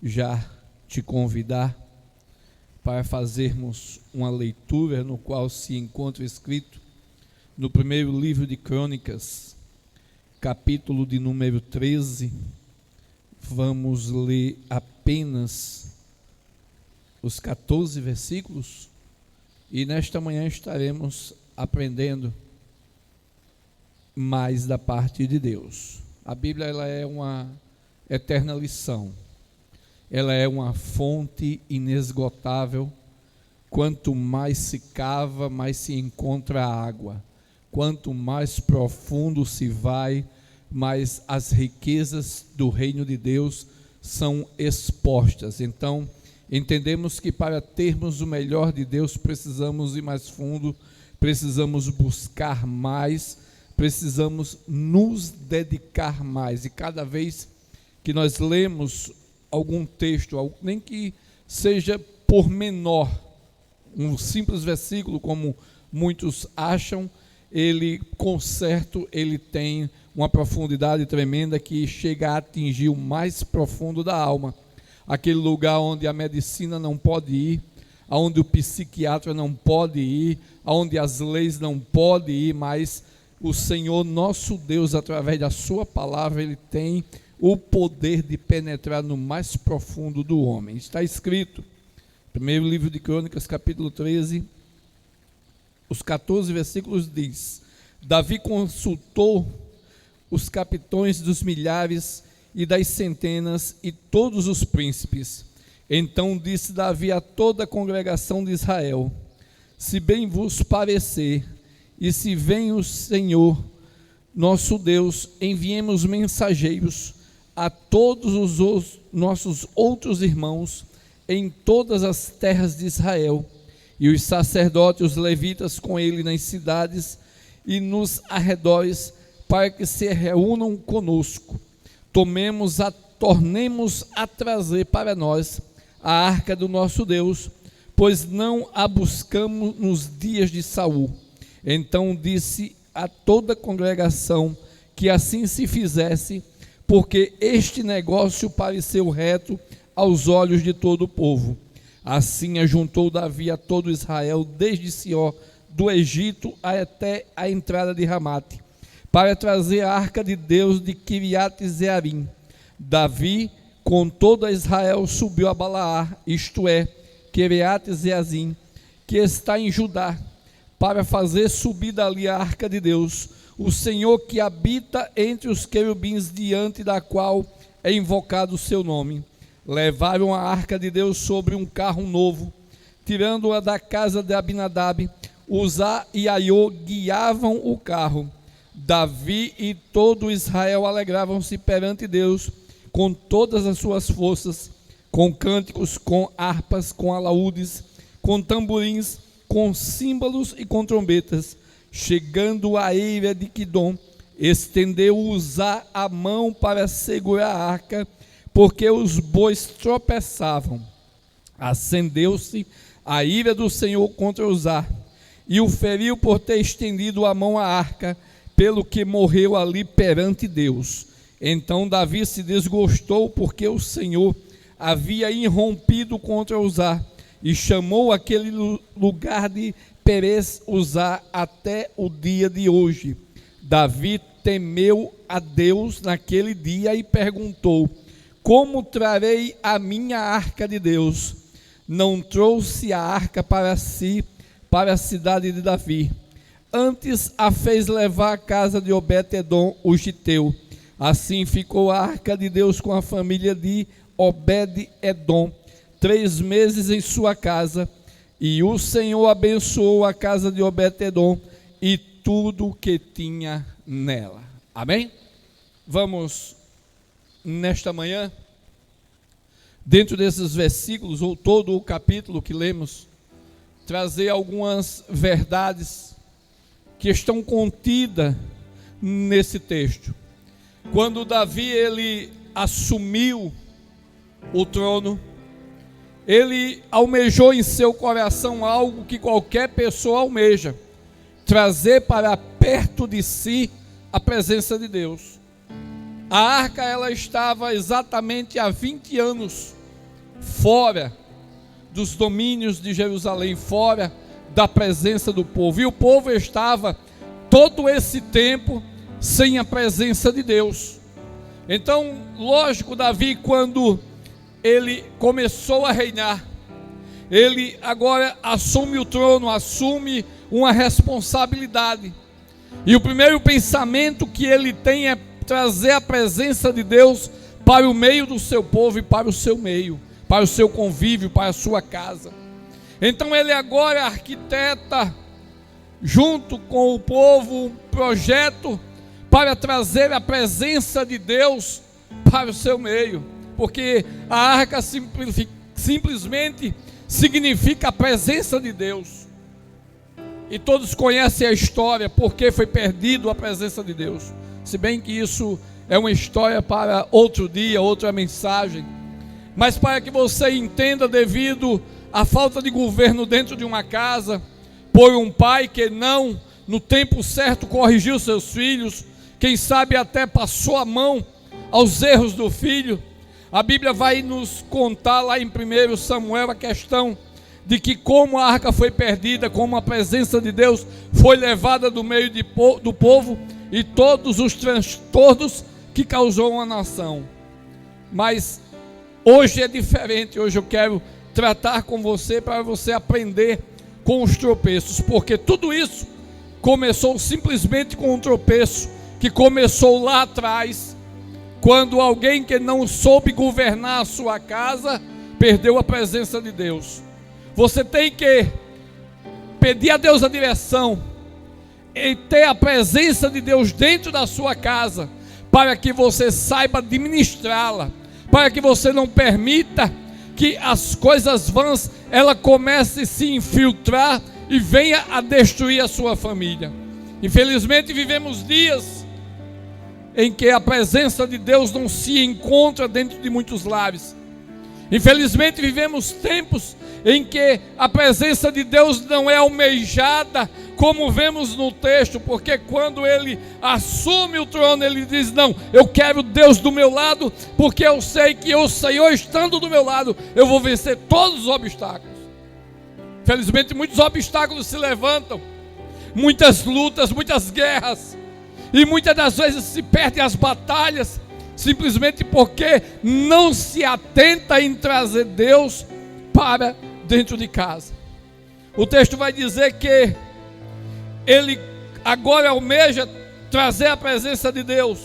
já te convidar para fazermos uma leitura no qual se encontra escrito no primeiro livro de Crônicas, capítulo de número 13. Vamos ler apenas os 14 versículos e nesta manhã estaremos aprendendo mais da parte de Deus. A Bíblia, ela é uma eterna lição, ela é uma fonte inesgotável. Quanto mais se cava, mais se encontra água. Quanto mais profundo se vai, mais as riquezas do reino de Deus são expostas. Então, entendemos que para termos o melhor de Deus, precisamos ir mais fundo, precisamos buscar mais, precisamos nos dedicar mais. E cada vez que nós lemos algum texto, nem que seja por menor, um simples versículo, como muitos acham, ele, com certo, ele tem uma profundidade tremenda que chega a atingir o mais profundo da alma, aquele lugar onde a medicina não pode ir, onde o psiquiatra não pode ir, onde as leis não podem ir, mas o Senhor nosso Deus, através da sua palavra, ele tem o poder de penetrar no mais profundo do homem. Está escrito, primeiro livro de Crônicas, capítulo 13, os 14 versículos diz: Davi consultou os capitães dos milhares e das centenas e todos os príncipes. Então disse Davi a toda a congregação de Israel: se bem vos parecer, e se vem o Senhor nosso Deus, enviemos mensageiros a todos os nossos outros irmãos em todas as terras de Israel, e os sacerdotes, os levitas com ele nas cidades e nos arredores, para que se reúnam conosco. Tornemos a trazer para nós a arca do nosso Deus, pois não a buscamos nos dias de Saul. Então disse a toda a congregação que assim se fizesse, porque este negócio pareceu reto aos olhos de todo o povo. Assim ajuntou Davi a todo Israel, desde Sió do Egito até a entrada de Ramate, para trazer a arca de Deus de Quiriate-Jearim. Davi, com toda Israel, subiu a Balaar, isto é, Quiriate-Jearim, que está em Judá, para fazer subir dali a arca de Deus, o Senhor que habita entre os querubins, diante da qual é invocado o seu nome. Levaram a arca de Deus sobre um carro novo, tirando-a da casa de Abinadab. Uzá e Aiô guiavam o carro. Davi e todo Israel alegravam-se perante Deus com todas as suas forças, com cânticos, com harpas, com alaúdes, com tamborins, com símbolos e com trombetas. Chegando à eira de Quidom, estendeu Uzá a mão para segurar a arca, porque os bois tropeçavam. Acendeu-se a ira do Senhor contra Uzá, e o feriu por ter estendido a mão à arca, pelo que morreu ali perante Deus. Então Davi se desgostou, porque o Senhor havia irrompido contra Uzá, e chamou aquele lugar de Perez Uzá até o dia de hoje. Davi temeu a Deus naquele dia e perguntou: como trarei a minha arca de Deus? Não trouxe a arca para si, para a cidade de Davi. Antes a fez levar à casa de Obed-edom, o giteu. Assim ficou a arca de Deus com a família de Obed-edom 3 meses em sua casa. E o Senhor abençoou a casa de Obed-edom e tudo o que tinha nela. Amém? Vamos, nesta manhã, dentro desses versículos, ou todo o capítulo que lemos, trazer algumas verdades que estão contidas nesse texto. Quando Davi, ele assumiu o trono, ele almejou em seu coração algo que qualquer pessoa almeja: trazer para perto de si a presença de Deus. A arca, ela estava exatamente há 20 anos fora dos domínios de Jerusalém, fora da presença do povo. E o povo estava todo esse tempo sem a presença de Deus. Então, lógico, Davi, quando ele começou a reinar, ele agora assume o trono, assume uma responsabilidade. E o primeiro pensamento que ele tem é trazer a presença de Deus para o meio do seu povo e para o seu meio, para o seu convívio, para a sua casa. Então ele agora arquiteta, junto com o povo, um projeto para trazer a presença de Deus para o seu meio, porque a arca simplesmente significa a presença de Deus. E todos conhecem a história, porque foi perdido a presença de Deus. Se bem que isso é uma história para outro dia, outra mensagem. Mas para que você entenda, devido à falta de governo dentro de uma casa, por um pai que não, no tempo certo, corrigiu seus filhos, quem sabe até passou a mão aos erros do filho, a Bíblia vai nos contar lá em 1 Samuel a questão de que como a arca foi perdida, como a presença de Deus foi levada do meio do povo e todos os transtornos que causou uma nação. Mas hoje é diferente. Hoje eu quero tratar com você para você aprender com os tropeços, porque tudo isso começou simplesmente com um tropeço que começou lá atrás, quando alguém que não soube governar a sua casa perdeu a presença de Deus. Você tem que pedir a Deus a direção e ter a presença de Deus dentro da sua casa, para que você saiba administrá-la, para que você não permita que as coisas vãs ela comece a se infiltrar e venha a destruir a sua família. Infelizmente vivemos dias em que a presença de Deus não se encontra dentro de muitos lares. Infelizmente vivemos tempos em que a presença de Deus não é almejada, como vemos no texto, porque quando ele assume o trono, ele diz: não, eu quero Deus do meu lado, porque eu sei que o Senhor estando do meu lado, eu vou vencer todos os obstáculos. Infelizmente muitos obstáculos se levantam, muitas lutas, muitas guerras, e muitas das vezes se perdem as batalhas, simplesmente porque não se atenta em trazer Deus para dentro de casa. O texto vai dizer que ele agora almeja trazer a presença de Deus,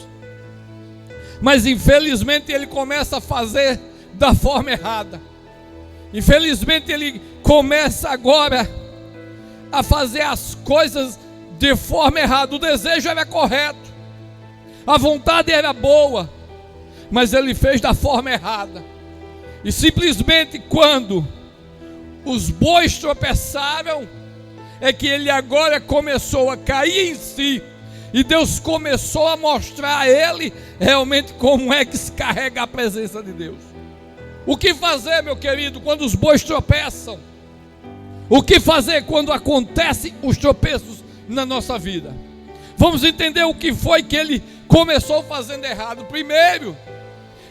mas infelizmente ele começa a fazer da forma errada. Infelizmente ele começa agora a fazer as coisas de forma errada. O desejo era correto, a vontade era boa, mas ele fez da forma errada. E simplesmente quando os bois tropeçaram, é que ele agora começou a cair em si, e Deus começou a mostrar a ele realmente como é que se carrega a presença de Deus. O que fazer, meu querido, quando os bois tropeçam? O que fazer quando acontecem os tropeços na nossa vida? Vamos entender o que foi que ele começou fazendo errado. Primeiro,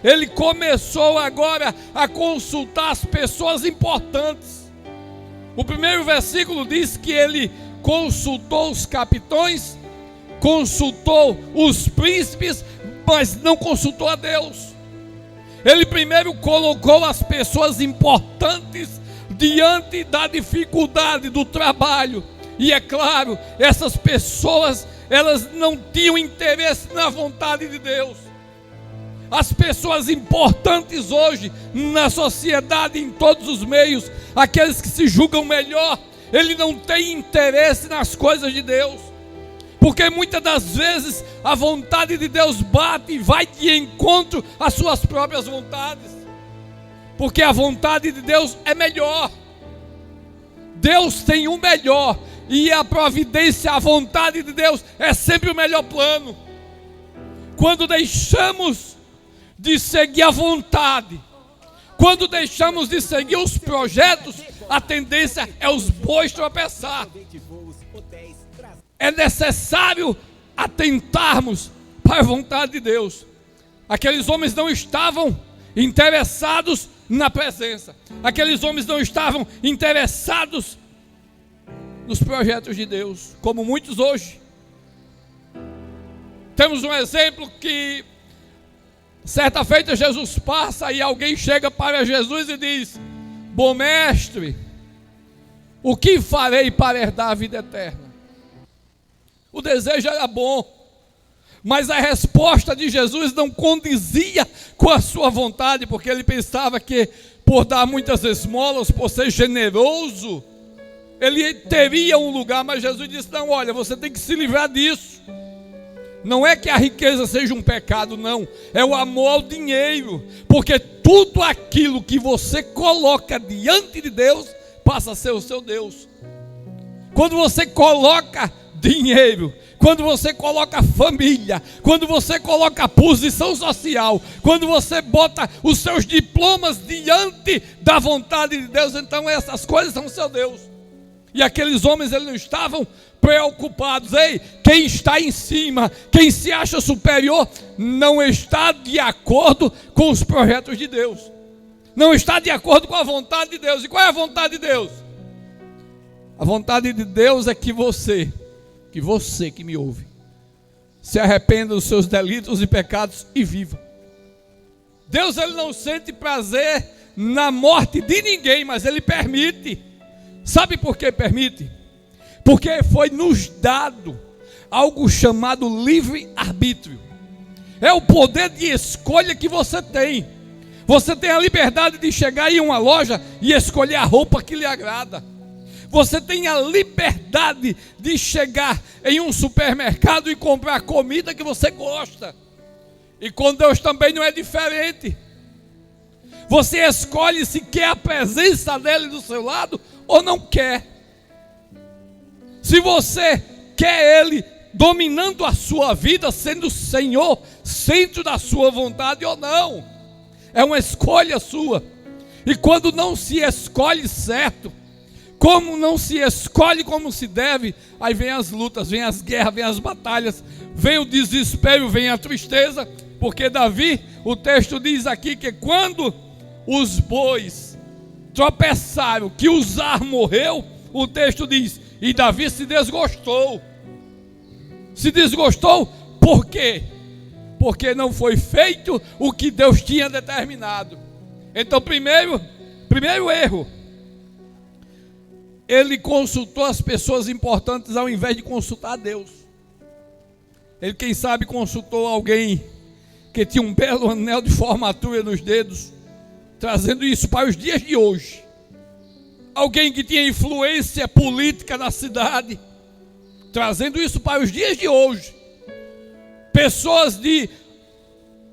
ele começou agora a consultar as pessoas importantes. O primeiro versículo diz que ele consultou os capitães, consultou os príncipes, mas não consultou a Deus. Ele primeiro colocou as pessoas importantes diante da dificuldade do trabalho. E é claro, essas pessoas, elas não tinham interesse na vontade de Deus. As pessoas importantes hoje na sociedade, em todos os meios, aqueles que se julgam melhor, ele não tem interesse nas coisas de Deus, porque muitas das vezes a vontade de Deus bate e vai de encontro às suas próprias vontades, porque a vontade de Deus é melhor. Deus tem o melhor, e a providência, a vontade de Deus é sempre o melhor plano. Quando deixamos de seguir a vontade, quando deixamos de seguir os projetos, a tendência é os bois tropeçar. É necessário atentarmos para a vontade de Deus. Aqueles homens não estavam interessados na presença. Aqueles homens não estavam interessados nos projetos de Deus, como muitos hoje. Temos um exemplo que certa feita Jesus passa e alguém chega para Jesus e diz: bom mestre, o que farei para herdar a vida eterna? O desejo era bom, mas a resposta de Jesus não condizia com a sua vontade, porque ele pensava que por dar muitas esmolas, por ser generoso, ele teria um lugar. Mas Jesus disse: não, olha, você tem que se livrar disso. Não é que a riqueza seja um pecado, não. É o amor ao dinheiro. Porque tudo aquilo que você coloca diante de Deus passa a ser o seu Deus. Quando você coloca dinheiro, quando você coloca família, quando você coloca posição social, quando você bota os seus diplomas diante da vontade de Deus, então essas coisas são o seu Deus. E aqueles homens, eles não estavam preocupados. Ei, quem está em cima, quem se acha superior, não está de acordo com os projetos de Deus, não está de acordo com a vontade de Deus. E qual é a vontade de Deus? A vontade de Deus é que você que me ouve, se arrependa dos seus delitos e pecados e viva. Deus, ele não sente prazer na morte de ninguém, mas ele permite. Sabe por que permite? Porque foi nos dado algo chamado livre-arbítrio. É o poder de escolha que você tem. Você tem a liberdade de chegar em uma loja e escolher a roupa que lhe agrada. Você tem a liberdade de chegar em um supermercado e comprar a comida que você gosta. E com Deus também não é diferente. Você escolhe se quer a presença dele do seu lado ou não quer. Se você quer ele dominando a sua vida, sendo o Senhor, centro da sua vontade ou não, é uma escolha sua. E quando não se escolhe certo, como não se escolhe como se deve, aí vem as lutas, vem as guerras, vem as batalhas, vem o desespero, vem a tristeza. Porque Davi, o texto diz aqui que quando os bois tropeçaram, que Uzá morreu, o texto diz: e Davi se desgostou. Se desgostou por quê? Porque não foi feito o que Deus tinha determinado. Então, primeiro erro, ele consultou as pessoas importantes ao invés de consultar Deus. Ele, quem sabe, consultou alguém que tinha um belo anel de formatura nos dedos, trazendo isso para os dias de hoje. Alguém que tinha influência política na cidade, trazendo isso para os dias de hoje. Pessoas de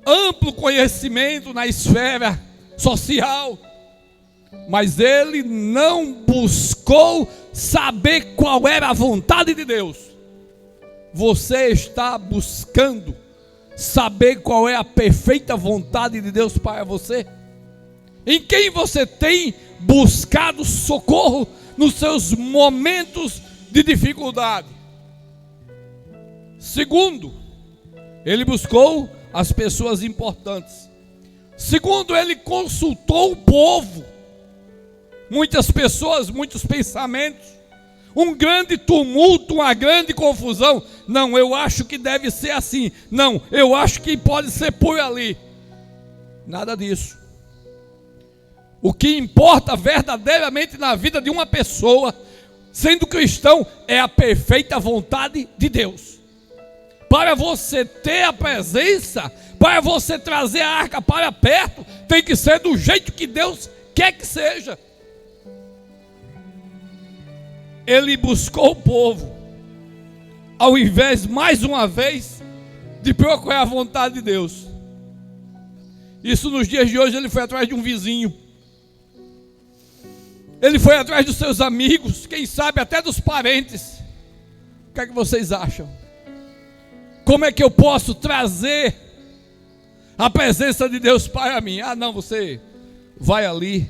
amplo conhecimento na esfera social, mas ele não buscou saber qual era a vontade de Deus. Você está buscando saber qual é a perfeita vontade de Deus para você? Em quem você tem buscado socorro nos seus momentos de dificuldade? Segundo, ele buscou as pessoas importantes. Segundo, ele consultou o povo. Muitas pessoas, muitos pensamentos, um grande tumulto, uma grande confusão. Não, eu acho que deve ser assim. Não, eu acho que pode ser por ali. Nada disso. O que importa verdadeiramente na vida de uma pessoa, sendo cristão, é a perfeita vontade de Deus. Para você ter a presença, para você trazer a arca para perto, tem que ser do jeito que Deus quer que seja. Ele buscou o povo, ao invés, mais uma vez, de procurar a vontade de Deus. Isso nos dias de hoje. Ele foi atrás de um vizinho, ele foi atrás dos seus amigos, quem sabe até dos parentes. O que é que vocês acham? Como é que eu posso trazer a presença de Deus para mim? Ah, não, você vai ali,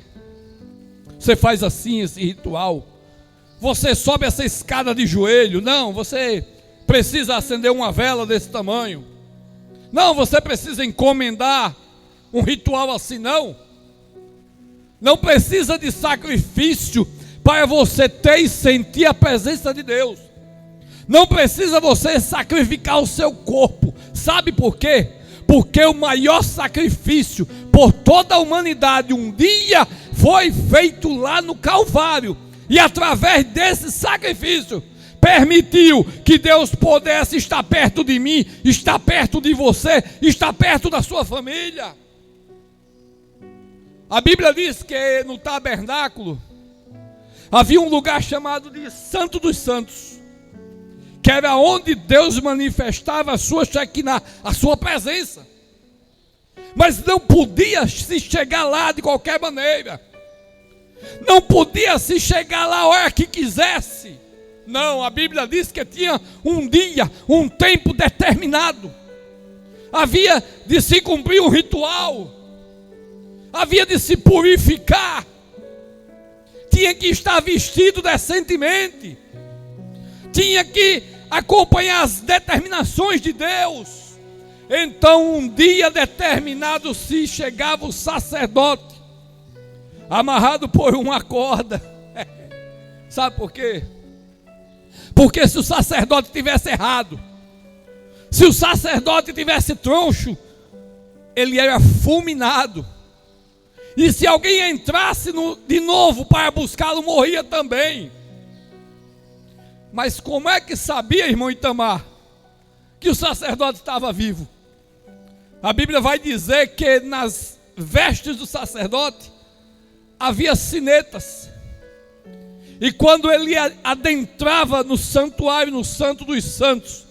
você faz assim, esse ritual, você sobe essa escada de joelho. Não, você precisa acender uma vela desse tamanho. Não, você precisa encomendar um ritual assim. Não. Não precisa de sacrifício para você ter e sentir a presença de Deus. Não precisa você sacrificar o seu corpo. Sabe por quê? Porque o maior sacrifício por toda a humanidade um dia foi feito lá no Calvário. E através desse sacrifício permitiu que Deus pudesse estar perto de mim, estar perto de você, estar perto da sua família. A Bíblia diz que no tabernáculo havia um lugar chamado de Santo dos Santos, que era onde Deus manifestava a sua Shekinah, a sua presença. Mas não podia se chegar lá de qualquer maneira. Não podia se chegar lá a hora que quisesse. Não, a Bíblia diz que tinha um dia, um tempo determinado. Havia de se cumprir um ritual. Havia de se purificar. Tinha que estar vestido decentemente. Tinha que acompanhar as determinações de Deus. Então um dia determinado se chegava o sacerdote, amarrado por uma corda. Sabe por quê? Porque se o sacerdote tivesse errado, se o sacerdote tivesse troncho, ele era fulminado. E se alguém entrasse de novo para buscá-lo, morria também. Mas como é que sabia, irmão Itamar, que o sacerdote estava vivo? A Bíblia vai dizer que nas vestes do sacerdote havia sinetas. E quando ele adentrava no santuário, no Santo dos Santos,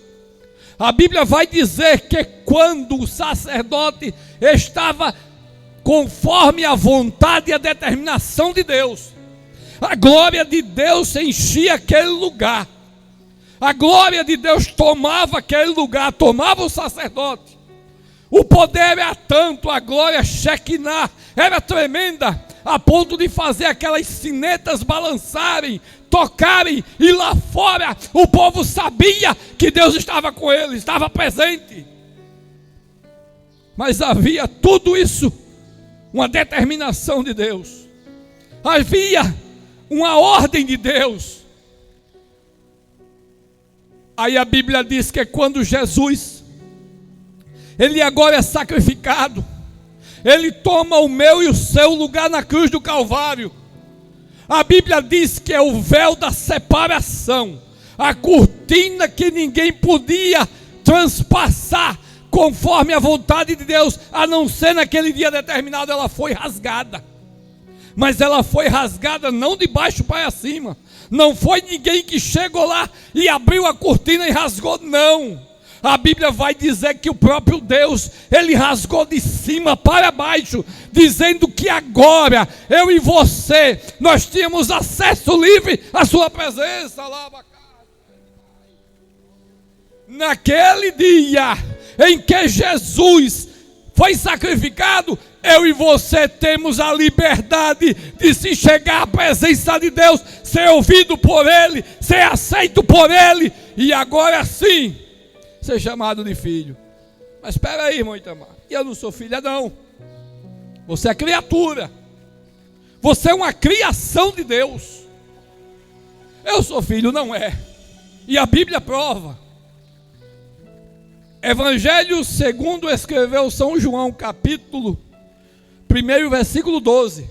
a Bíblia vai dizer que quando o sacerdote estava conforme a vontade e a determinação de Deus, a glória de Deus enchia aquele lugar. A glória de Deus tomava aquele lugar, tomava o sacerdote. O poder era tanto, a glória Shekinah era tremenda, a ponto de fazer aquelas sinetas balançarem, tocarem, e lá fora o povo sabia que Deus estava com ele, estava presente. Mas havia tudo isso, uma determinação de Deus, havia uma ordem de Deus. Aí a Bíblia diz que quando Jesus, ele agora é sacrificado, ele toma o meu e o seu lugar na cruz do Calvário. A Bíblia diz que é o véu da separação, a cortina que ninguém podia transpassar conforme a vontade de Deus, a não ser naquele dia determinado. Ela foi rasgada, mas ela foi rasgada não de baixo para cima. Não foi ninguém que chegou lá e abriu a cortina e rasgou, não. A Bíblia vai dizer que o próprio Deus, ele rasgou de cima para baixo, dizendo que agora eu e você, nós tínhamos acesso livre à sua presença. Naquele dia em que Jesus foi sacrificado, eu e você temos a liberdade de se chegar à presença de Deus, ser ouvido por Ele, ser aceito por Ele, e agora sim ser chamado de filho. Mas espera aí, irmão Itamar, eu não sou filha não. Você é criatura. Você é uma criação de Deus. Eu sou filho, não é. E a Bíblia prova. Evangelho segundo escreveu São João, capítulo 1, versículo 12.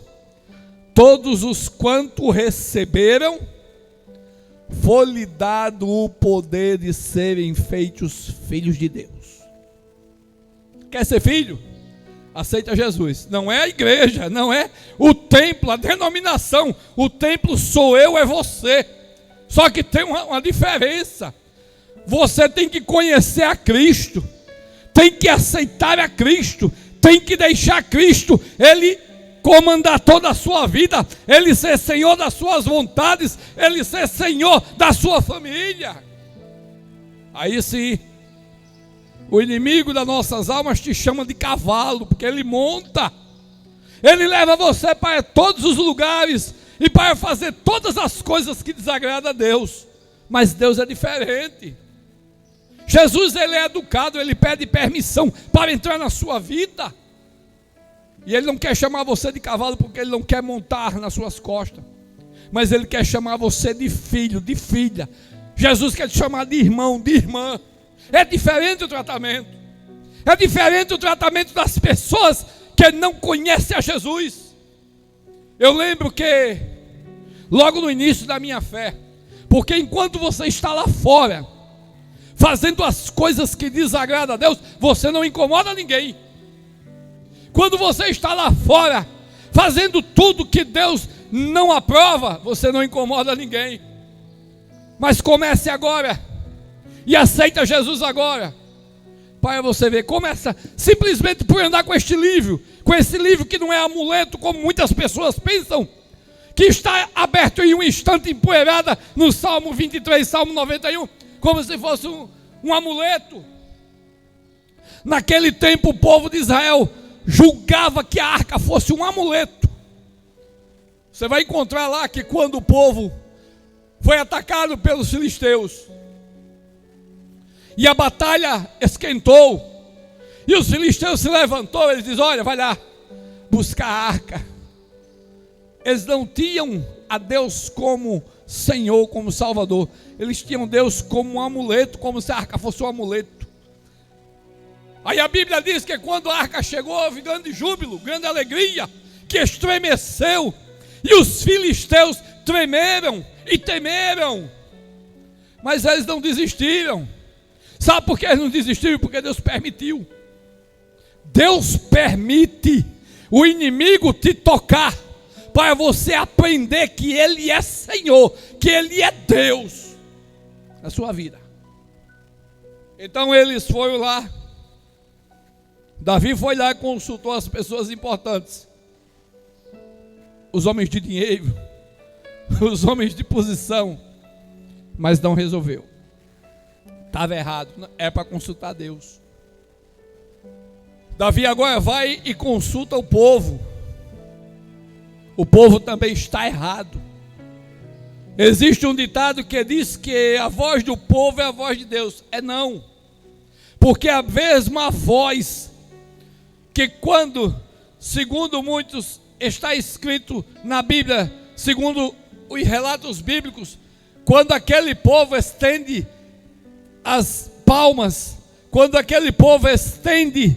Todos os quanto receberam, foi-lhe dado o poder de serem feitos filhos de Deus. Quer ser filho? Aceita Jesus. Não é a igreja, não é o templo, a denominação. O templo sou eu, é você. Só que tem uma diferença. Você tem que conhecer a Cristo, tem que aceitar a Cristo, tem que deixar Cristo, Ele comandar toda a sua vida, Ele ser Senhor das suas vontades, Ele ser Senhor da sua família. Aí sim, o inimigo das nossas almas te chama de cavalo, porque ele monta, ele leva você para todos os lugares e para fazer todas as coisas que desagradam a Deus. Mas Deus é diferente. Jesus, ele é educado, ele pede permissão para entrar na sua vida. E Ele não quer chamar você de cavalo porque Ele não quer montar nas suas costas, mas Ele quer chamar você de filho, de filha. Jesus quer te chamar de irmão, de irmã. É diferente o tratamento. É diferente o tratamento das pessoas que não conhecem a Jesus. Eu lembro que logo no início da minha fé, porque enquanto você está lá fora fazendo as coisas que desagradam a Deus, você não incomoda ninguém. Quando você está lá fora fazendo tudo que Deus não aprova, você não incomoda ninguém. Mas comece agora e aceita Jesus agora, para você ver. Começa simplesmente por andar com este livro, com esse livro que não é amuleto, como muitas pessoas pensam, que está aberto em um instante empoeirada no Salmo 23, Salmo 91, como se fosse um amuleto. Naquele tempo o povo de Israel julgava que a arca fosse um amuleto. Você vai encontrar lá que quando o povo foi atacado pelos filisteus e a batalha esquentou e os filisteus se levantou, eles dizem: olha, vai lá buscar a arca. Eles não tinham a Deus como Senhor, como Salvador. Eles tinham Deus como um amuleto, como se a arca fosse um amuleto. Aí a Bíblia diz que quando a arca chegou, houve grande júbilo, grande alegria, que estremeceu, e os filisteus tremeram e temeram, mas eles não desistiram. Sabe por que eles não desistiram? Porque Deus permitiu. Deus permite o inimigo te tocar, para você aprender que Ele é Senhor, que Ele é Deus na sua vida. Então eles foram lá, Davi foi lá e consultou as pessoas importantes, os homens de dinheiro, os homens de posição, mas não resolveu. Estava errado, é para consultar Deus. Davi agora vai e consulta o povo. O povo também está errado. Existe um ditado que diz que a voz do povo é a voz de Deus. É não, porque a mesma voz que quando, segundo muitos, está escrito na Bíblia, segundo os relatos bíblicos, quando aquele povo estende as palmas, quando aquele povo estende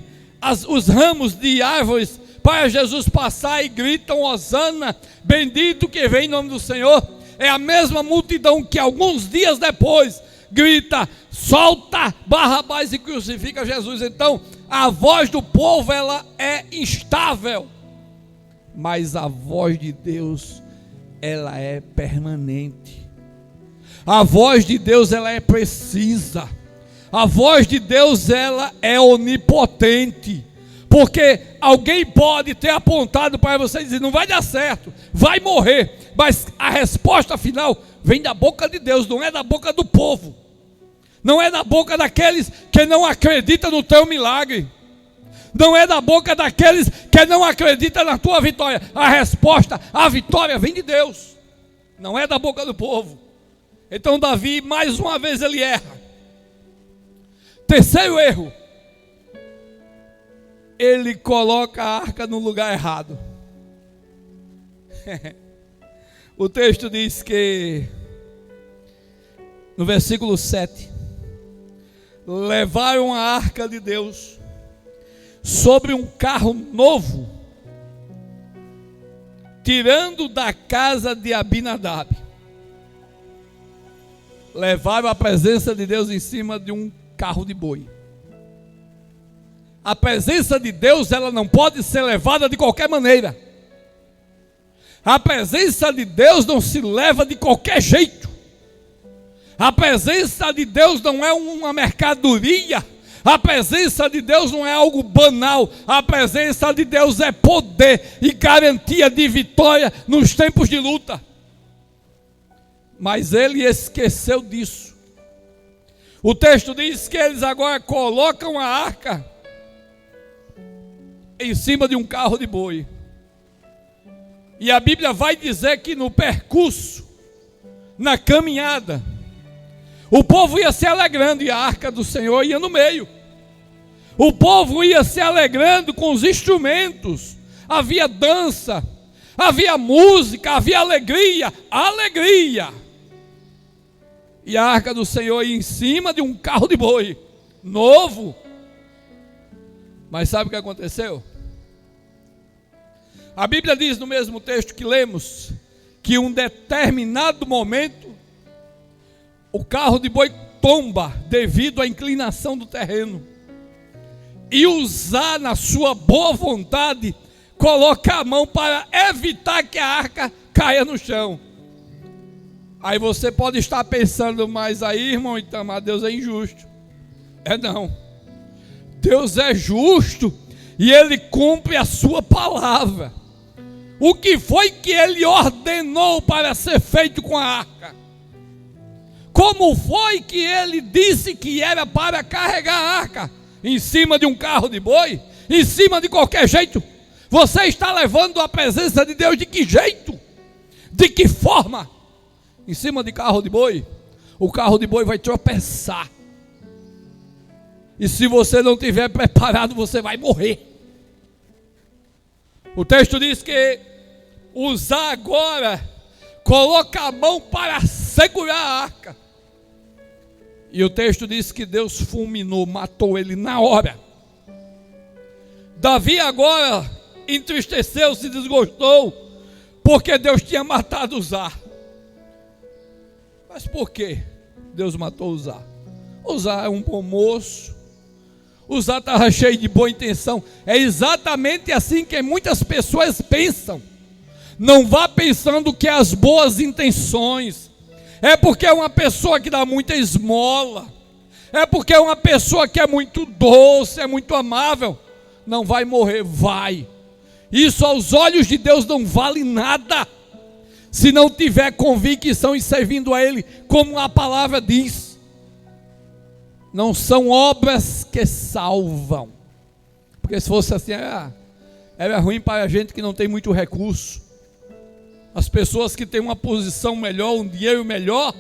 os ramos de árvores para Jesus passar e gritam: Hosana, bendito que vem em nome do Senhor, é a mesma multidão que alguns dias depois grita: solta Barrabás e crucifica Jesus. Então a voz do povo, ela é instável, mas a voz de Deus, ela é permanente. A voz de Deus, ela é precisa. A voz de Deus, ela é onipotente. Porque alguém pode ter apontado para você e dizer: não vai dar certo, vai morrer, mas a resposta final vem da boca de Deus, não é da boca do povo, não é da boca daqueles que não acreditam no teu milagre, não é da boca daqueles que não acreditam na tua vitória. A resposta, a vitória vem de Deus, não é da boca do povo. Então Davi, mais uma vez, ele erra. Terceiro erro, ele coloca a arca no lugar errado. O texto diz que, no versículo 7, levaram a arca de Deus sobre um carro novo, tirando da casa de Abinadab. Levaram a presença de Deus em cima de um carro de boi. A presença de Deus, ela não pode ser levada de qualquer maneira. A presença de Deus não se leva de qualquer jeito. A presença de Deus não é uma mercadoria. A presença de Deus não é algo banal. A presença de Deus é poder e garantia de vitória nos tempos de luta. Mas ele esqueceu disso. O texto diz que eles agora colocam a arca em cima de um carro de boi. E a Bíblia vai dizer que no percurso, na caminhada, o povo ia se alegrando e a arca do Senhor ia no meio. O povo ia se alegrando com os instrumentos. havia dança, havia música, havia alegria, alegria. E a arca do Senhor ia em cima de um carro de boi, novo. Mas sabe o que aconteceu? A Bíblia diz no mesmo texto que lemos, que em um determinado momento, o carro de boi tomba devido à inclinação do terreno. E Uzá, na sua boa vontade, coloca a mão para evitar que a arca caia no chão. Aí você pode estar pensando, mas aí, irmão, então, mas Deus é injusto. É não. Deus é justo e Ele cumpre a sua palavra. O que foi que Ele ordenou para ser feito com a arca? Como foi que Ele disse que era para carregar a arca? Em cima de um carro de boi? Em cima de qualquer jeito? Você está levando a presença de Deus de que jeito? De que forma? Em cima de carro de boi? O carro de boi vai tropeçar. E se você não estiver preparado, você vai morrer. O texto diz que Uzá agora coloca a mão para segurar a arca. E o texto diz que Deus fulminou, matou ele na hora. Davi agora entristeceu, se desgostou, porque Deus tinha matado Uzá. Mas por que Deus matou Uzá? Uzá é um bom moço. Uzá estava cheio de boa intenção. É exatamente assim que muitas pessoas pensam. Não vá pensando que é as boas intenções. É porque é uma pessoa que dá muita esmola. É porque é uma pessoa que é muito doce, é muito amável. Não vai morrer, vai. Isso aos olhos de Deus não vale nada, se não tiver convicção e servindo a Ele, como a palavra diz. Não são obras que salvam. Porque se fosse assim, era ruim para a gente que não tem muito recurso. As pessoas que têm uma posição melhor, um dinheiro melhor,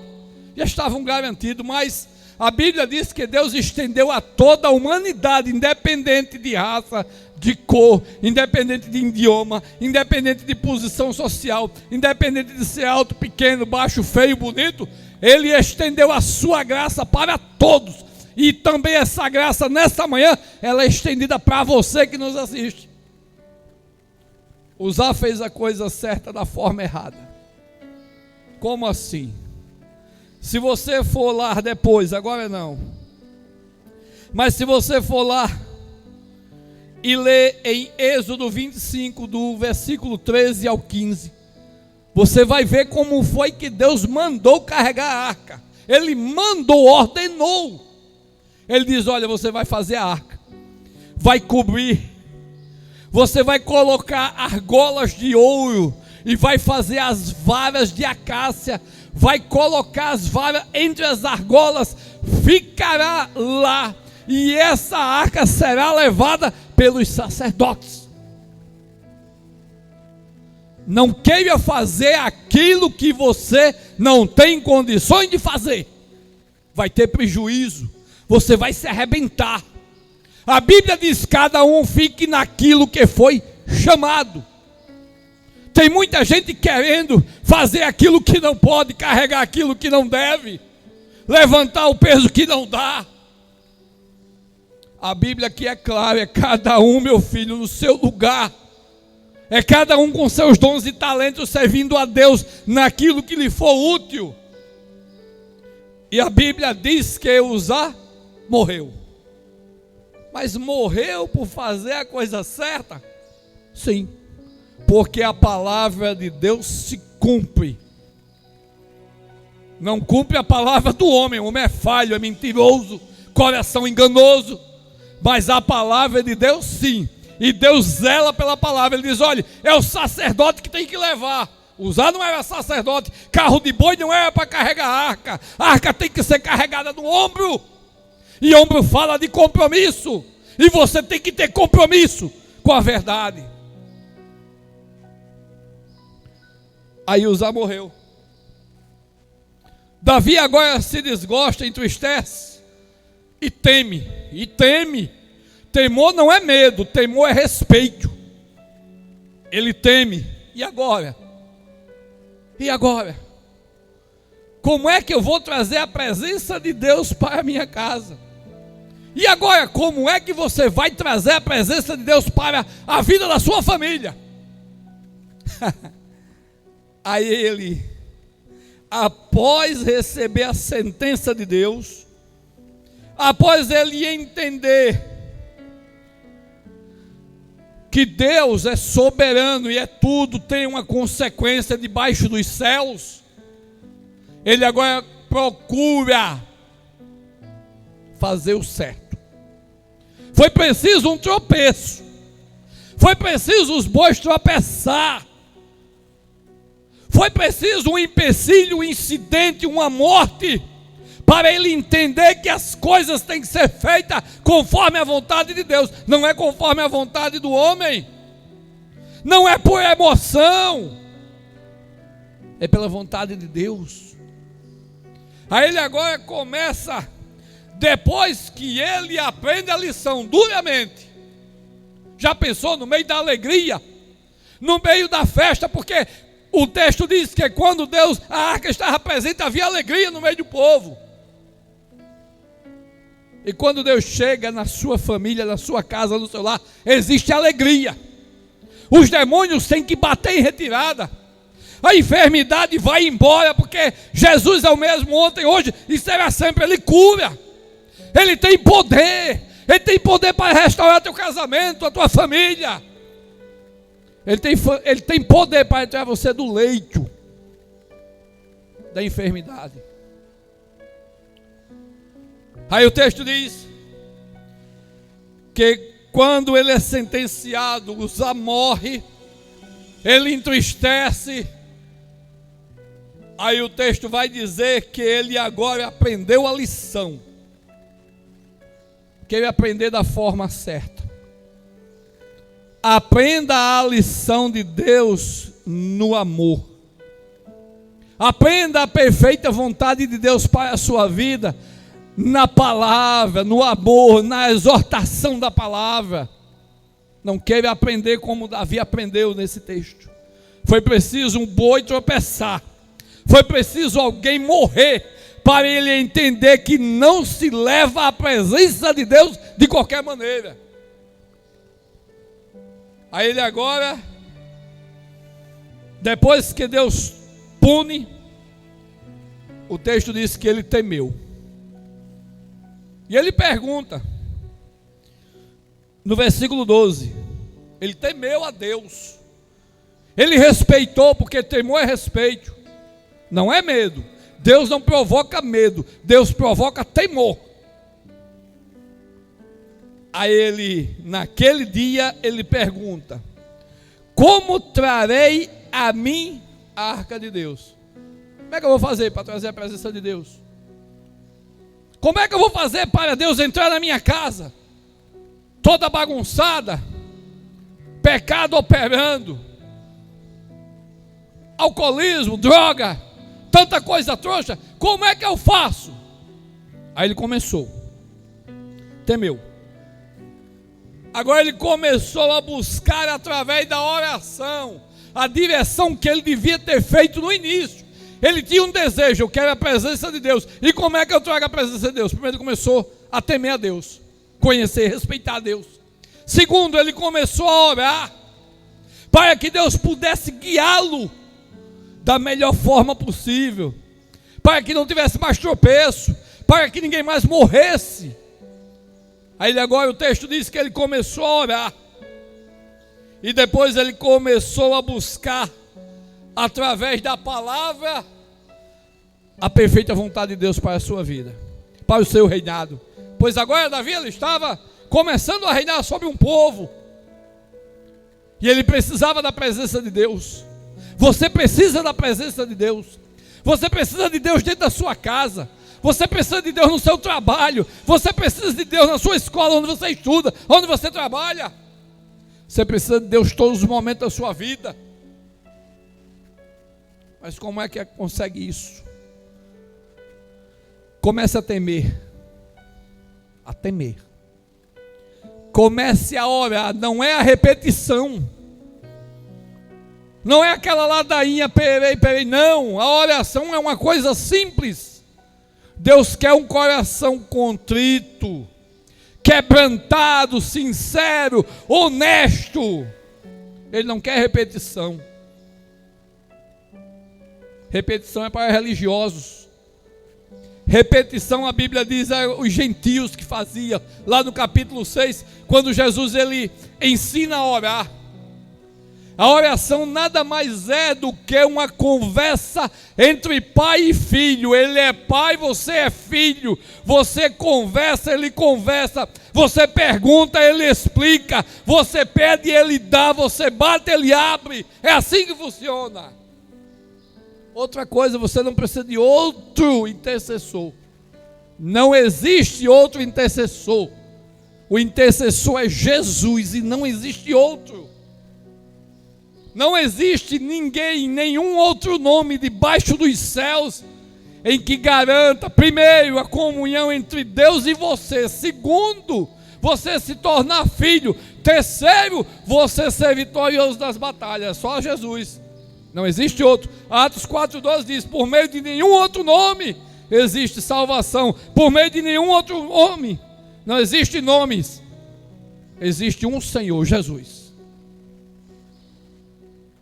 já estavam garantidos. Mas a Bíblia diz que Deus estendeu a toda a humanidade, independente de raça, de cor, independente de idioma, independente de posição social, independente de ser alto, pequeno, baixo, feio, bonito. Ele estendeu a sua graça para todos. E também essa graça nessa manhã, ela é estendida para você que nos assiste. Uzá fez a coisa certa da forma errada. Como assim? Se você for lá depois, agora não. Mas se você for lá e ler em Êxodo 25, do versículo 13 ao 15, você vai ver como foi que Deus mandou carregar a arca. Ele mandou, ordenou. Ele diz, olha, você vai fazer a arca, vai cobrir, você vai colocar argolas de ouro, e vai fazer as varas de acácia, vai colocar as varas entre as argolas, ficará lá, e essa arca será levada pelos sacerdotes. Não queira fazer aquilo que você não tem condições de fazer, vai ter prejuízo, você vai se arrebentar. A Bíblia diz: cada um fique naquilo que foi chamado. Tem muita gente querendo fazer aquilo que não pode, carregar aquilo que não deve, levantar o peso que não dá. A Bíblia aqui é clara: é cada um, meu filho, no seu lugar. É cada um com seus dons e talentos, servindo a Deus naquilo que lhe for útil. E a Bíblia diz que Uzá morreu. Mas morreu por fazer a coisa certa? Sim, porque a palavra de Deus se cumpre. Não cumpre a palavra do homem. O homem é falho, é mentiroso, coração enganoso. Mas a palavra de Deus sim. E Deus zela pela palavra. Ele diz: olha, é o sacerdote que tem que levar. Uzá não era sacerdote, carro de boi não era para carregar a arca tem que ser carregada no ombro. E ombro fala de compromisso. E você tem que ter compromisso com a verdade. Aí Uzá morreu. Davi agora se desgosta, entristece e teme. Temor não é medo, temor é respeito. ele teme. E agora? E agora? Como é que eu vou trazer a presença de Deus para a minha casa? E agora, como é que você vai trazer a presença de Deus para a vida da sua família? Aí ele, após receber a sentença de Deus, após ele entender que Deus é soberano e é tudo, tem uma consequência debaixo dos céus, ele agora procura fazer o certo. Foi preciso um tropeço, foi preciso os bois tropeçar, foi preciso um empecilho, um incidente, uma morte, para ele entender que as coisas têm que ser feitas conforme a vontade de Deus, não é conforme a vontade do homem, não é por emoção, é pela vontade de Deus. Aí ele agora começa, depois que ele aprende a lição duramente, já pensou no meio da alegria, no meio da festa, porque o texto diz que quando a arca estava presente, havia alegria no meio do povo. E quando Deus chega na sua família, na sua casa, no seu lar, existe alegria. Os demônios têm que bater em retirada. A enfermidade vai embora, porque Jesus é o mesmo ontem, hoje e será sempre. Ele cura. Ele tem poder. Ele tem poder para restaurar teu casamento, a tua família. Ele tem poder para tirar você do leito da enfermidade. Aí o texto diz que quando ele é sentenciado, Uzá morre, ele entristece. Aí o texto vai dizer que ele agora aprendeu a lição, que ele aprender da forma certa. Aprenda a lição de Deus no amor. Aprenda a perfeita vontade de Deus para a sua vida, na palavra, no amor, na exortação da palavra. Não queira aprender como Davi aprendeu nesse texto. Foi preciso um boi tropeçar, foi preciso alguém morrer, para ele entender que não se leva à presença de Deus de qualquer maneira. Aí ele agora, depois que Deus pune, o texto diz que ele temeu. E ele pergunta, no versículo 12, ele temeu a Deus. Ele respeitou, porque temor é respeito, não é medo. Deus não provoca medo, Deus provoca temor. Aí ele, naquele dia, ele pergunta: como trarei a mim a arca de Deus? Como é que eu vou fazer para trazer a presença de Deus? Como é que eu vou fazer para Deus entrar na minha casa? Toda bagunçada, pecado operando, alcoolismo, droga, tanta coisa trouxa. Como é que eu faço? Aí ele começou, temeu. Agora ele começou a buscar através da oração a direção que ele devia ter feito no início. Ele tinha um desejo: eu quero a presença de Deus. E como é que eu trago a presença de Deus? Primeiro ele começou a temer a Deus, conhecer, respeitar a Deus. Segundo, ele começou a orar para que Deus pudesse guiá-lo da melhor forma possível, para que não tivesse mais tropeço, para que ninguém mais morresse. Aí agora o texto diz que ele começou a orar, e depois ele começou a buscar, através da palavra, a perfeita vontade de Deus para a sua vida, para o seu reinado. Pois agora Davi, ele estava começando a reinar sobre um povo, e ele precisava da presença de Deus. Você precisa da presença de Deus. Você precisa de Deus dentro da sua casa. Você precisa de Deus no seu trabalho. Você precisa de Deus na sua escola, onde você estuda, onde você trabalha. Você precisa de Deus todos os momentos da sua vida. Mas como é que consegue isso? Comece a temer. A temer. Comece a orar. Não é a repetição. Não é aquela ladainha, perei, não. A oração é uma coisa simples. Deus quer um coração contrito, quebrantado, sincero, honesto. Ele não quer repetição. Repetição é para religiosos. Repetição, a Bíblia diz, é os gentios que faziam. Lá no capítulo 6, quando Jesus ele ensina a orar. A oração nada mais é do que uma conversa entre pai e filho. Ele é pai, você é filho. Você conversa, ele conversa. Você pergunta, ele explica. Você pede, ele dá. Você bate, ele abre. É assim que funciona. Outra coisa, você não precisa de outro intercessor. Não existe outro intercessor. O intercessor é Jesus e não existe outro. Não existe ninguém, nenhum outro nome debaixo dos céus em que garanta, primeiro, a comunhão entre Deus e você. Segundo, você se tornar filho. Terceiro, você ser vitorioso das batalhas. Só Jesus. Não existe outro. Atos 4:12 diz, por meio de nenhum outro nome existe salvação. Por meio de nenhum outro nome. Não existe nomes. Existe um Senhor, Jesus.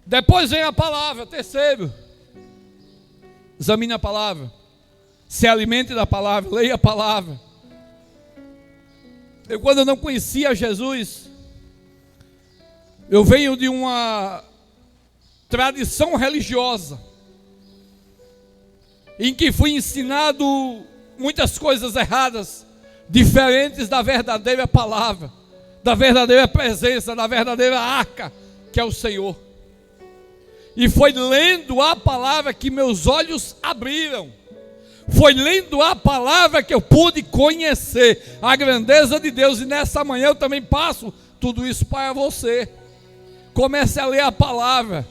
Depois vem a palavra, terceiro. Examine a palavra. Se alimente da palavra, leia a palavra. Quando eu não conhecia Jesus, eu venho de uma tradição religiosa, em que fui ensinado muitas coisas erradas, diferentes da verdadeira palavra, da verdadeira presença, da verdadeira arca, que é o Senhor. E foi lendo a palavra que meus olhos abriram. Foi lendo a palavra que eu pude conhecer a grandeza de Deus. E nessa manhã eu também passo tudo isso para você. Comece a ler a palavra.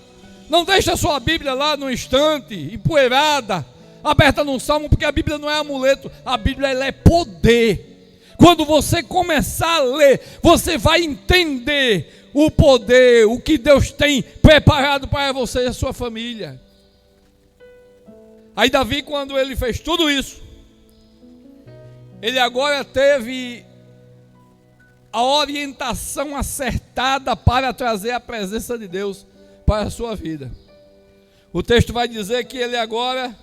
Não deixe a sua Bíblia lá no estante, empoeirada, aberta num salmo, porque a Bíblia não é amuleto. A Bíblia ela é poder. Quando você começar a ler, você vai entender o poder, o que Deus tem preparado para você e a sua família. Aí Davi, quando ele fez tudo isso, ele agora teve a orientação acertada para trazer a presença de Deus para a sua vida. O texto vai dizer que ele agora,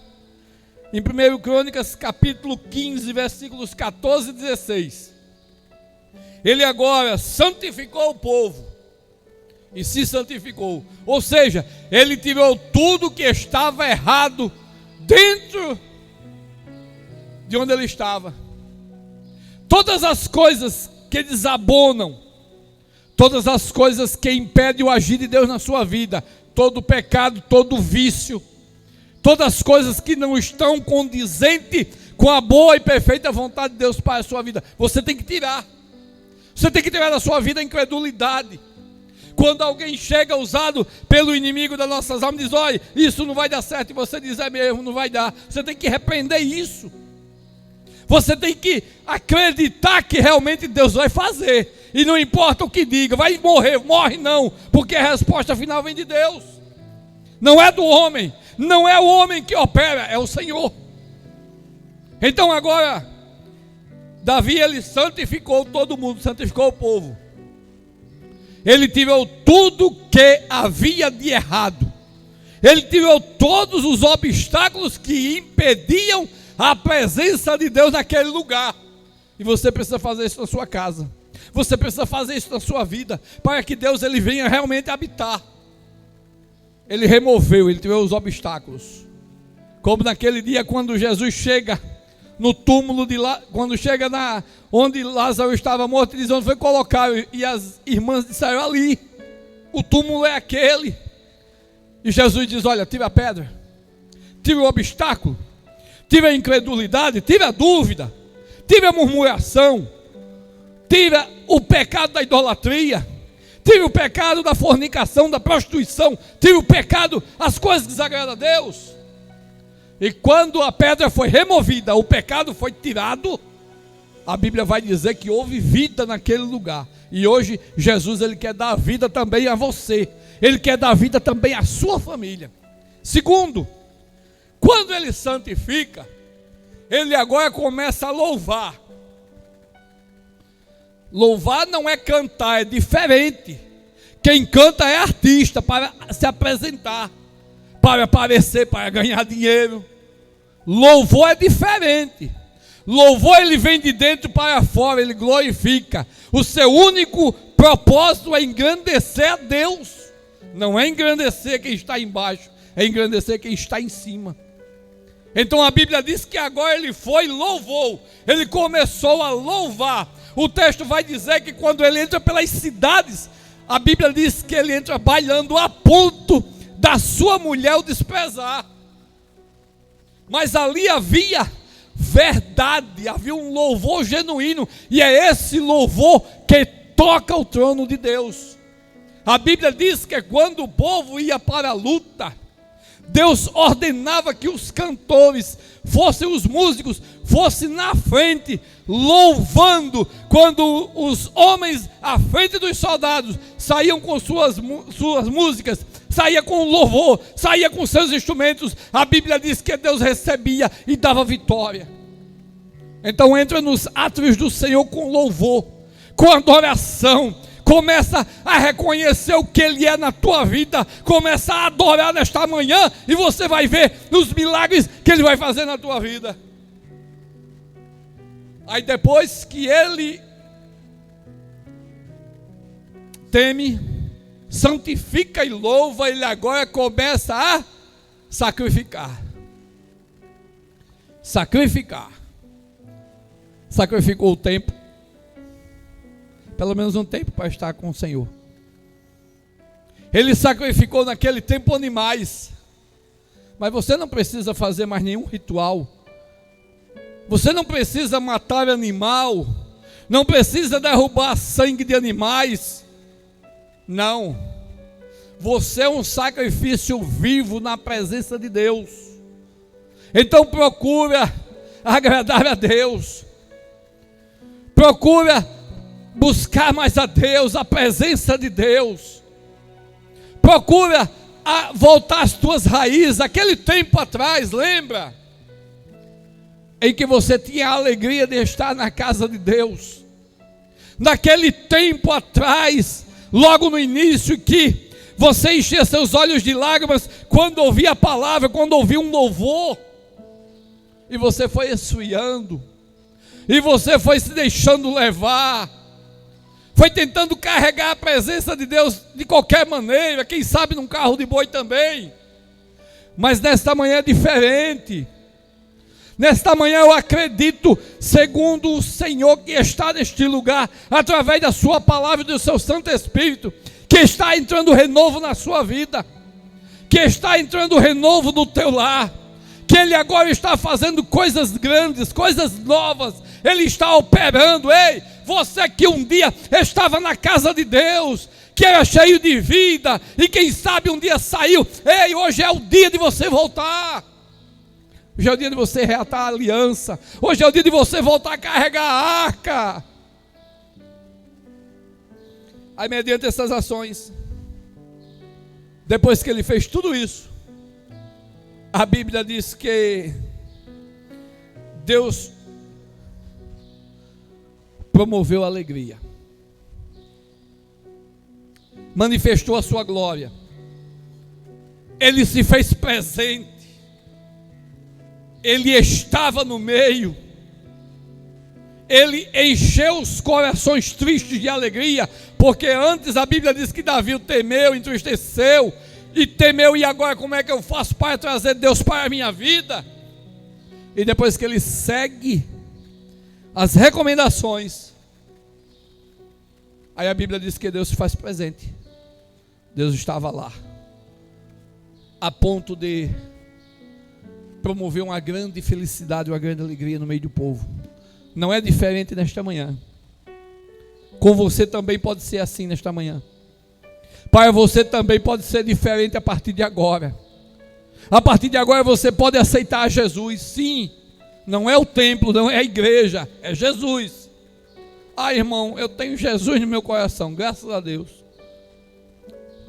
em 1 Crônicas capítulo 15, versículos 14 e 16, ele agora santificou o povo e se santificou. Ou seja, ele tirou tudo que estava errado dentro de onde ele estava. Todas as coisas que desabonam, todas as coisas que impedem o agir de Deus na sua vida, todo pecado, todo vício, todas as coisas que não estão condizentes com a boa e perfeita vontade de Deus para a sua vida, você tem que tirar. Você tem que tirar da sua vida a incredulidade. Quando alguém chega usado pelo inimigo das nossas almas e diz, olha, isso não vai dar certo, e você diz, é mesmo, não vai dar. Você tem que repreender isso. Você tem que acreditar que realmente Deus vai fazer. E não importa o que diga, vai morrer, morre não, porque a resposta final vem de Deus. Não é do homem, não é o homem que opera, é o Senhor. Então agora, Davi ele santificou todo mundo, santificou o povo. Ele tirou tudo que havia de errado. Ele tirou todos os obstáculos que impediam a presença de Deus naquele lugar. E você precisa fazer isso na sua casa. Você precisa fazer isso na sua vida, para que Deus ele venha realmente habitar. Ele removeu, ele tirou os obstáculos. Como naquele dia quando Jesus chega no túmulo de lá, quando chega onde Lázaro estava morto, eles onde foi colocar, e as irmãs disseram, ali, o túmulo é aquele. E Jesus diz, olha, tira a pedra, tira o obstáculo, tira a incredulidade, tira a dúvida, tira a murmuração, tira o pecado da idolatria, tira o pecado da fornicação, da prostituição, tira o pecado, as coisas que desagradam a Deus. E quando a pedra foi removida, o pecado foi tirado, a Bíblia vai dizer que houve vida naquele lugar. E hoje Jesus ele quer dar vida também a você. Ele quer dar vida também à sua família. Segundo, quando ele santifica, ele agora começa a louvar. Louvar não é cantar, é diferente. Quem canta é artista, para se apresentar, para aparecer, para ganhar dinheiro. Louvor é diferente. Louvor, ele vem de dentro para fora, ele glorifica. O seu único propósito é engrandecer a Deus. Não é engrandecer quem está embaixo, é engrandecer quem está em cima. Então a Bíblia diz que agora ele foi e louvou. Ele começou a louvar. O texto vai dizer que quando ele entra pelas cidades, a Bíblia diz que ele entra bailando a ponto da sua mulher o desprezar. Mas ali havia verdade, havia um louvor genuíno, e é esse louvor que toca o trono de Deus. A Bíblia diz que quando o povo ia para a luta, Deus ordenava que os cantores, fossem os músicos, fossem na frente, louvando. Quando os homens à frente dos soldados saíam com suas músicas, saía com louvor, saía com seus instrumentos, a Bíblia diz que Deus recebia e dava vitória. Então entra nos átrios do Senhor com louvor, com adoração. Começa a reconhecer o que Ele é na tua vida. Começa a adorar nesta manhã, e você vai ver os milagres que Ele vai fazer na tua vida. Aí depois que ele teme, santifica e louva, ele agora começa a sacrificar. Sacrificou o tempo, pelo menos um tempo, para estar com o Senhor. Ele sacrificou naquele tempo animais. Mas você não precisa fazer mais nenhum ritual. Você não precisa matar animal. Não precisa derrubar sangue de animais. Não. Você é um sacrifício vivo na presença de Deus. Então procura agradar a Deus. Procura buscar mais a Deus, a presença de Deus. Procura voltar às tuas raízes. Aquele tempo atrás, lembra? Em que você tinha a alegria de estar na casa de Deus. Naquele tempo atrás, logo no início, que você enchia seus olhos de lágrimas quando ouvia a palavra, quando ouvia um louvor. E você foi esfriando. E você foi se deixando levar. Foi tentando carregar a presença de Deus de qualquer maneira. Quem sabe num carro de boi também. Mas nesta manhã é diferente. Nesta manhã eu acredito, segundo o Senhor que está neste lugar, através da sua palavra e do seu Santo Espírito, que está entrando renovo na sua vida, que está entrando renovo no teu lar, que Ele agora está fazendo coisas grandes, coisas novas. Ele está operando. Ei, você que um dia estava na casa de Deus, que era cheio de vida, e quem sabe um dia saiu, ei, hoje é o dia de você voltar. Hoje é o dia de você reatar a aliança. Hoje é o dia de você voltar a carregar a arca. Aí, mediante essas ações, depois que ele fez tudo isso, a Bíblia diz que Deus promoveu a alegria, manifestou a sua glória, Ele se fez presente, Ele estava no meio, Ele encheu os corações tristes de alegria, porque antes a Bíblia diz que Davi temeu, entristeceu, e temeu, e agora como é que eu faço para trazer Deus para a minha vida? E depois que ele segue as recomendações, aí a Bíblia diz que Deus se faz presente. Deus estava lá, a ponto de promover uma grande felicidade, uma grande alegria no meio do povo. Não é diferente nesta manhã. Com você também pode ser assim nesta manhã. Para você também pode ser diferente a partir de agora. A partir de agora você pode aceitar Jesus. Sim, não é o templo, não é a igreja, é Jesus. Ah, irmão, eu tenho Jesus no meu coração, graças a Deus.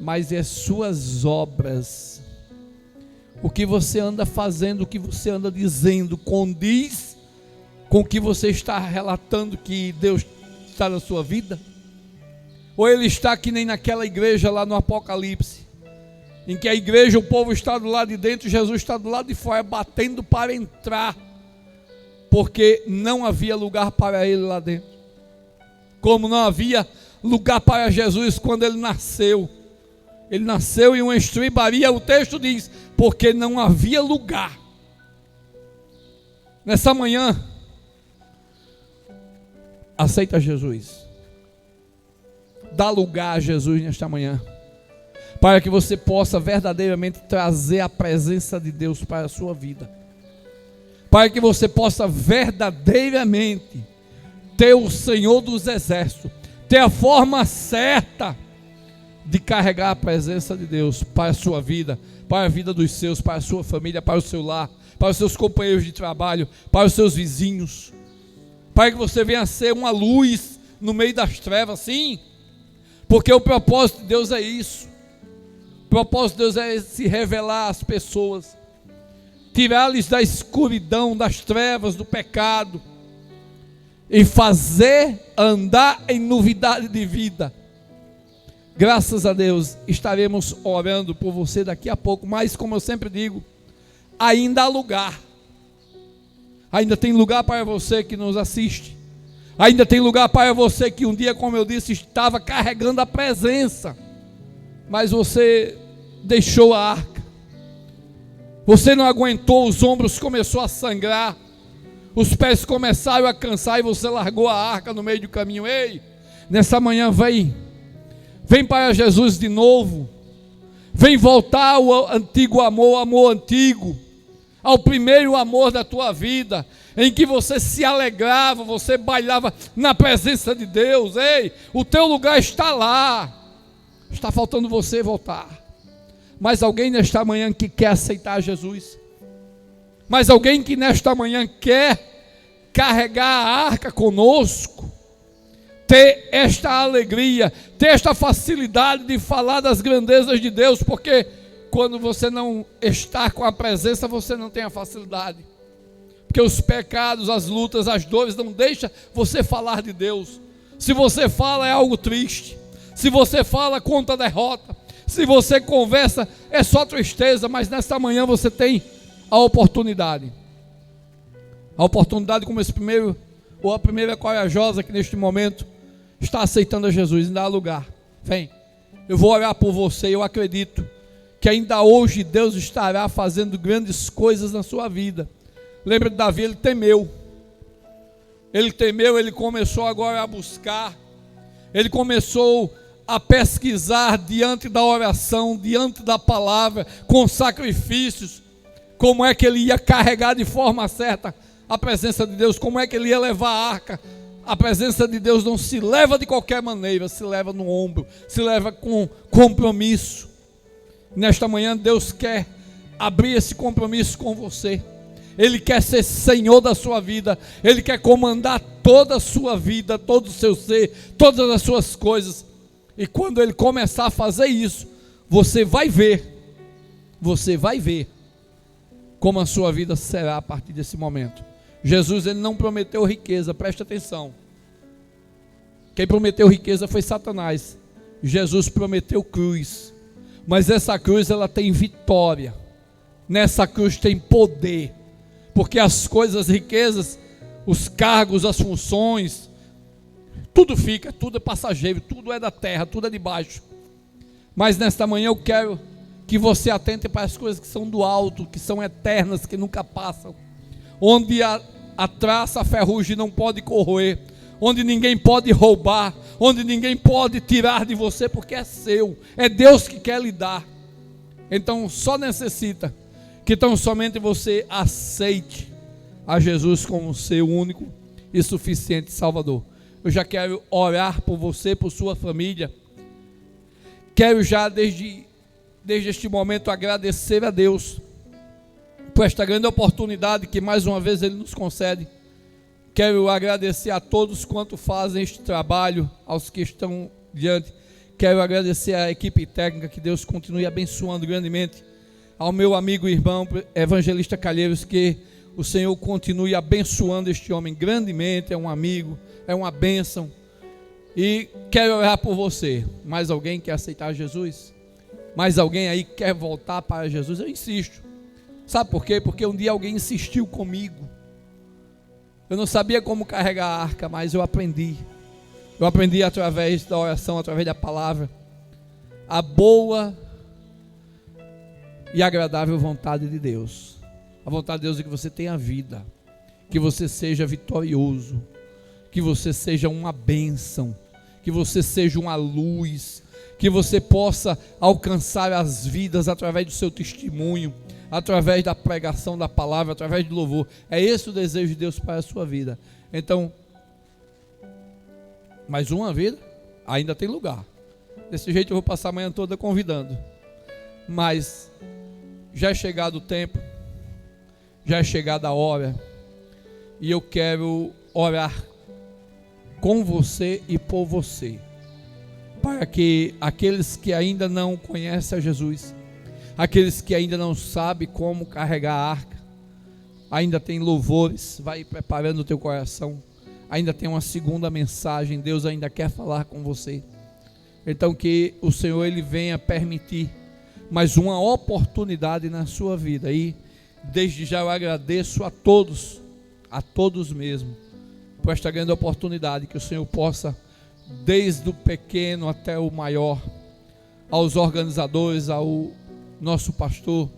mas as suas obras. O que você anda fazendo, o que você anda dizendo, condiz com o que você está relatando que Deus está na sua vida? Ou ele está que nem naquela igreja lá no Apocalipse, em que a igreja, o povo está do lado de dentro, Jesus está do lado de fora, batendo para entrar, porque não havia lugar para ele lá dentro. Como não havia lugar para Jesus quando ele nasceu. Ele nasceu em uma estribaria, o texto diz, porque não havia lugar. Nessa manhã, aceita Jesus. Dá lugar a Jesus nesta manhã, para que você possa verdadeiramente trazer a presença de Deus para a sua vida, para que você possa verdadeiramente ter o Senhor dos Exércitos, ter a forma certa de carregar a presença de Deus para a sua vida, para a vida dos seus, para a sua família, para o seu lar, para os seus companheiros de trabalho, para os seus vizinhos, para que você venha a ser uma luz no meio das trevas, sim, porque o propósito de Deus é isso. O propósito de Deus é se revelar às pessoas, tirá-los da escuridão, das trevas, do pecado, e fazer andar em novidade de vida. Graças a Deus, estaremos orando por você daqui a pouco, mas como eu sempre digo, ainda há lugar. Ainda tem lugar para você que nos assiste. Ainda tem lugar para você que um dia, como eu disse, estava carregando a presença, mas você deixou a arca. Você não aguentou, os ombros começaram a sangrar, os pés começaram a cansar e você largou a arca no meio do caminho. Ei, nessa manhã vem para Jesus de novo. Vem voltar ao antigo amor, ao amor antigo, ao primeiro amor da tua vida, em que você se alegrava, você bailava na presença de Deus. Ei, o teu lugar está lá. Está faltando você voltar. Mas alguém nesta manhã que quer aceitar Jesus, mas alguém que nesta manhã quer carregar a arca conosco, ter esta alegria, ter esta facilidade de falar das grandezas de Deus, porque quando você não está com a presença, você não tem a facilidade, porque os pecados, as lutas, as dores não deixam você falar de Deus. Se você fala, é algo triste. Se você fala, conta a derrota. Se você conversa, é só tristeza. Mas nesta manhã você tem a oportunidade como esse primeiro, ou a primeira corajosa que neste momento está aceitando a Jesus, ainda há lugar. Vem, eu vou orar por você. Eu acredito que ainda hoje Deus estará fazendo grandes coisas na sua vida. Lembra de Davi? Ele temeu, ele começou agora a buscar, ele começou a pesquisar diante da oração, diante da palavra, com sacrifícios, como é que ele ia carregar de forma certa a presença de Deus, como é que ele ia levar a arca. A presença de Deus não se leva de qualquer maneira, se leva no ombro, se leva com compromisso. Nesta manhã Deus quer abrir esse compromisso com você. Ele quer ser Senhor da sua vida, Ele quer comandar toda a sua vida, todo o seu ser, todas as suas coisas. E quando Ele começar a fazer isso, você vai ver como a sua vida será a partir desse momento. Jesus, Ele não prometeu riqueza, preste atenção. Quem prometeu riqueza foi Satanás. Jesus prometeu cruz, mas essa cruz ela tem vitória, nessa cruz tem poder, porque as coisas, as riquezas, os cargos, as funções, tudo fica, tudo é passageiro, tudo é da terra, tudo é de baixo. Mas nesta manhã eu quero que você atente para as coisas que são do alto, que são eternas, que nunca passam, onde a traça, a ferrugem não pode corroer, onde ninguém pode roubar, onde ninguém pode tirar de você, porque é seu, é Deus que quer lhe dar. Então só necessita que tão somente você aceite a Jesus como seu único e suficiente Salvador. Eu já quero orar por você, por sua família. Quero já desde este momento agradecer a Deus por esta grande oportunidade que mais uma vez Ele nos concede. Quero agradecer a todos quanto fazem este trabalho, aos que estão diante. quero agradecer à equipe técnica, que Deus continue abençoando grandemente, ao meu amigo e irmão evangelista Calheiros, que o Senhor continue abençoando este homem grandemente. É um amigo, é uma bênção. E quero orar por você. Mais alguém quer aceitar Jesus? Mais alguém aí quer voltar para Jesus? Eu insisto. Sabe por quê? Porque um dia alguém insistiu comigo. Eu não sabia como carregar a arca, mas eu aprendi. Eu aprendi através da oração, através da palavra, a boa e agradável vontade de Deus. A vontade de Deus é que você tenha vida, que você seja vitorioso, que você seja uma bênção, que você seja uma luz, que você possa alcançar as vidas através do seu testemunho, através da pregação da palavra, através do louvor. É esse o desejo de Deus para a sua vida. Então, mais uma vida, ainda tem lugar. Desse jeito eu vou passar a manhã toda convidando. Mas já é chegado o tempo, já é chegada a hora, e eu quero orar com você e por você, para que aqueles que ainda não conhecem a Jesus, aqueles que ainda não sabem como carregar a arca, ainda tem louvores, vai preparando o teu coração, ainda tem uma segunda mensagem, Deus ainda quer falar com você. Então que o Senhor ele venha permitir mais uma oportunidade na sua vida. E desde já eu agradeço a todos mesmo, por esta grande oportunidade, que o Senhor possa, desde o pequeno até o maior, aos organizadores, ao nosso pastor,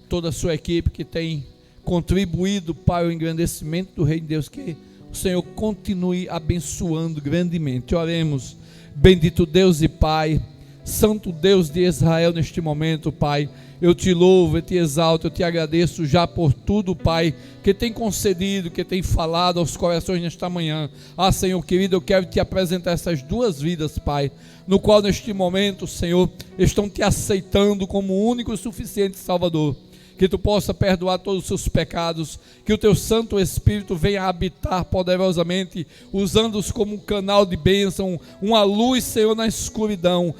toda a sua equipe que tem contribuído para o engrandecimento do Reino de Deus, que o Senhor continue abençoando grandemente. Oremos. Bendito Deus e Pai, Santo Deus de Israel, neste momento, Pai, eu te louvo, eu te exalto, eu te agradeço já por tudo, Pai, que tem concedido, que tem falado aos corações nesta manhã. Senhor querido, eu quero te apresentar essas duas vidas, Pai, no qual neste momento, Senhor, estão te aceitando como único e suficiente Salvador. Que tu possa perdoar todos os seus pecados, que o teu Santo Espírito venha habitar poderosamente, usando-os como um canal de bênção, uma luz, Senhor, na escuridão.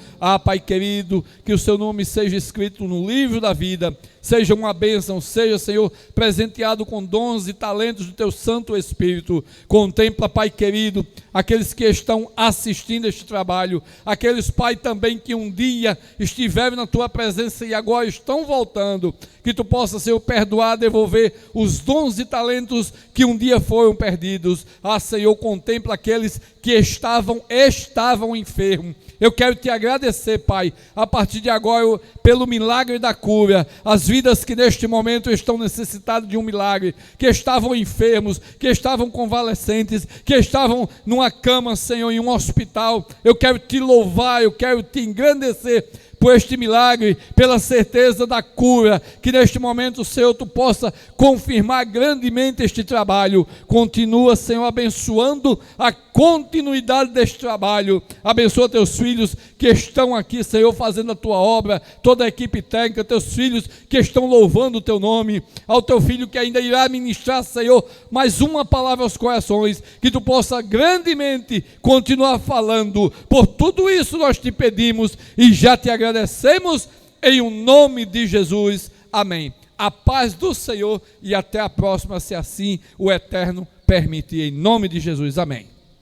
Pai querido, que o seu nome seja escrito no livro da vida, seja uma bênção, seja, Senhor, presenteado com dons e talentos do teu Santo Espírito. Contempla, Pai querido, aqueles que estão assistindo este trabalho, aqueles, Pai, também que um dia estiveram na tua presença e agora estão voltando, que tu possa, Senhor, perdoar, devolver os dons e talentos que um dia foram perdidos. Senhor, contempla aqueles que estavam enfermos. Eu quero te agradecer, Pai, a partir de agora, pelo milagre da cura, as vidas que neste momento estão necessitadas de um milagre, que estavam enfermos, que estavam convalescentes, que estavam numa cama, Senhor, em um hospital. Eu quero te louvar, eu quero te engrandecer por este milagre, pela certeza da cura, que neste momento, Senhor, tu possa confirmar grandemente este trabalho. Continua, Senhor, abençoando a continuidade deste trabalho. Abençoa teus filhos que estão aqui, Senhor, fazendo a tua obra, toda a equipe técnica, teus filhos que estão louvando o teu nome, ao teu filho que ainda irá ministrar, Senhor, mais uma palavra aos corações, que tu possa grandemente continuar falando. Por tudo isso nós te pedimos e já te agradecemos em o nome de Jesus. Amém. A paz do Senhor e até a próxima, se assim o Eterno permitir, em nome de Jesus. Amém.